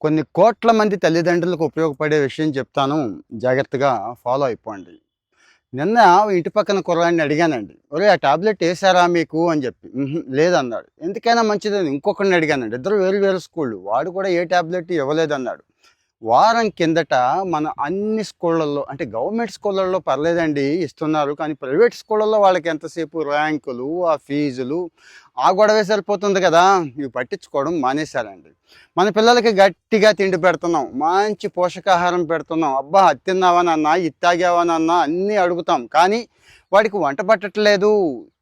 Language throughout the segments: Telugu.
కొన్ని కోట్ల మంది తల్లిదండ్రులకు ఉపయోగపడే విషయం చెప్తాను. జాగ్రత్తగా ఫాలో అయిపోండి. నిన్న ఇంటి పక్కన కుర్రాడిని అడిగానండి. "ఒరేయ్! ఆ టాబ్లెట్ ఏసారా మీకు" అని చెప్పి. లేదన్నాడు. ఎందుకైనా మంచిదని ఇంకొకడిని అడిగానండి. ఇద్దరు వేరు వేరు స్కూళ్ళు. వాడు కూడా ఏ టాబ్లెట్ ఇవ్వలేదన్నాడు. వారం కిందట మన అన్ని స్కూళ్ళల్లో అంటే గవర్నమెంట్ స్కూళ్ళల్లో పర్లేదండి ఇస్తున్నారు. కానీ ప్రైవేట్ స్కూళ్ళల్లో వాళ్ళకి ఎంతసేపు ర్యాంకులు, ఆ ఫీజులు, ఆ గొడవే సరిపోతుంది కదా! ఇవి పట్టించుకోవడం మానేశారండి. మన పిల్లలకి గట్టిగా తిండి పెడుతున్నాం. మంచి పోషకాహారం పెడుతున్నాం. అబ్బా! అది తిన్నావా నాన్న? ఇది తాగావా నాన్న? అన్నీ అడుగుతాం. కానీ వాడికి వంట పట్టట్లేదు.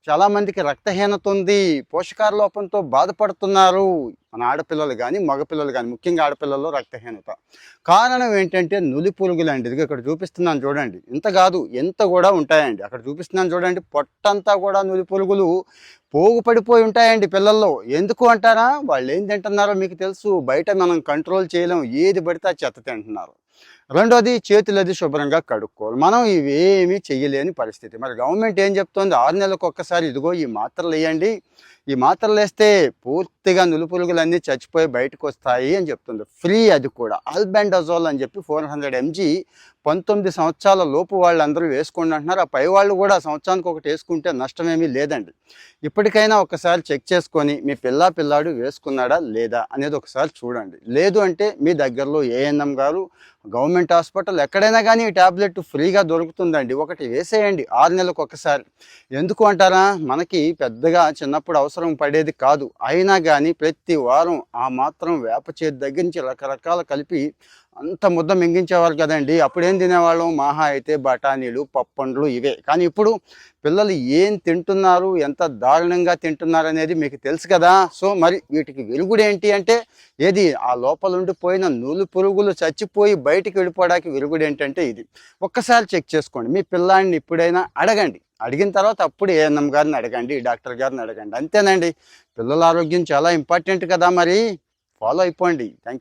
చాలామందికి రక్తహీనత ఉంది. పోషకాహార లోపంతో బాధపడుతున్నారు. మన ఆడపిల్లలు గానీ, మగపిల్లలు గానీ, ముఖ్యంగా ఆడపిల్లల్లో రక్తహీనత. కారణం ఏంటంటే నులి పురుగులండి. ఇదిగో ఇక్కడ చూపిస్తున్నాను చూడండి. ఇంత కాదు ఎంత కూడా ఉంటాయండి. అక్కడ చూపిస్తున్నాను చూడండి. పొట్టంతా కూడా నులి పురుగులు పోగు పడిపోయి ఉంటాయండి పిల్లల్లో. ఎందుకు అంటారా? వాళ్ళు ఏం తింటున్నారో మీకు తెలుసు. బయట మనం కంట్రోల్ చేయలేం. ఏది పడితే ఆ చెత్త తింటున్నారు. రెండోది చేతులది శుభ్రంగా కడుక్కోవాలి. మనం ఇవేమీ చెయ్యలేని పరిస్థితి. మరి గవర్నమెంట్ ఏం చెప్తోంది? 6 నెలలకు ఒక్కసారి ఇదిగో ఈ మాత్రలు వేయండి. ఈ మాత్రలు వేస్తే పూర్తిగా నులిపురుగులన్నీ చచ్చిపోయి బయటకు వస్తాయి అని చెప్తుంది. ఫ్రీ అది కూడా. ఆల్బెండజోల్ అని చెప్పి 400 mg 19 సంవత్సరాల లోపు వాళ్ళందరూ వేసుకోండి అంటున్నారు. ఆ పై వాళ్ళు కూడా సంవత్సరానికి ఒకటి వేసుకుంటే నష్టమేమీ లేదండి. ఇప్పటికైనా ఒకసారి చెక్ చేసుకొని మీ పిల్లాడు వేసుకున్నాడా లేదా అనేది ఒకసారి చూడండి. లేదు అంటే మీ దగ్గరలో ఏఎన్ఎం గారు, గవర్నమెంట్ హాస్పిటల్ ఎక్కడైనా కానీ ఈ టాబ్లెట్ ఫ్రీగా దొరుకుతుందండి. ఒకటి వేసేయండి 6 నెలలకు ఒకసారి. ఎందుకు అంటారా? మనకి పెద్దగా చిన్నప్పుడు అవసరం పడేది కాదు. అయినా కానీ ప్రతి వారం ఆ మాత్రం వేప చేతి దగ్గర నుంచి రకరకాల కలిపి అంత ముద్ద మింగించేవారు కదండి. అప్పుడేం తినేవాళ్ళం? మహా అయితే బఠానీలు, పప్పండ్లు ఇవే. కానీ ఇప్పుడు పిల్లలు ఏం తింటున్నారు, ఎంత దారుణంగా తింటున్నారు అనేది మీకు తెలుసు కదా. సో మరి వీటికి వెలుగుడు ఏంటి అంటే ఏది? ఆ లోపల ఉండిపోయిన నూలు పురుగులు చచ్చిపోయి బయటికి వెళ్ళిపోవడానికి వెలుగుడు ఏంటంటే ఇది. ఒక్కసారి చెక్ చేసుకోండి. మీ పిల్లాడిని ఇప్పుడైనా అడగండి. అడిగిన తర్వాత అప్పుడు ఏఎన్ఎం గారిని అడగండి, డాక్టర్ గారిని అడగండి. అంతేనండి. పిల్లల ఆరోగ్యం చాలా ఇంపార్టెంట్ కదా. మరి ఫాలో అయిపోండి. థ్యాంక్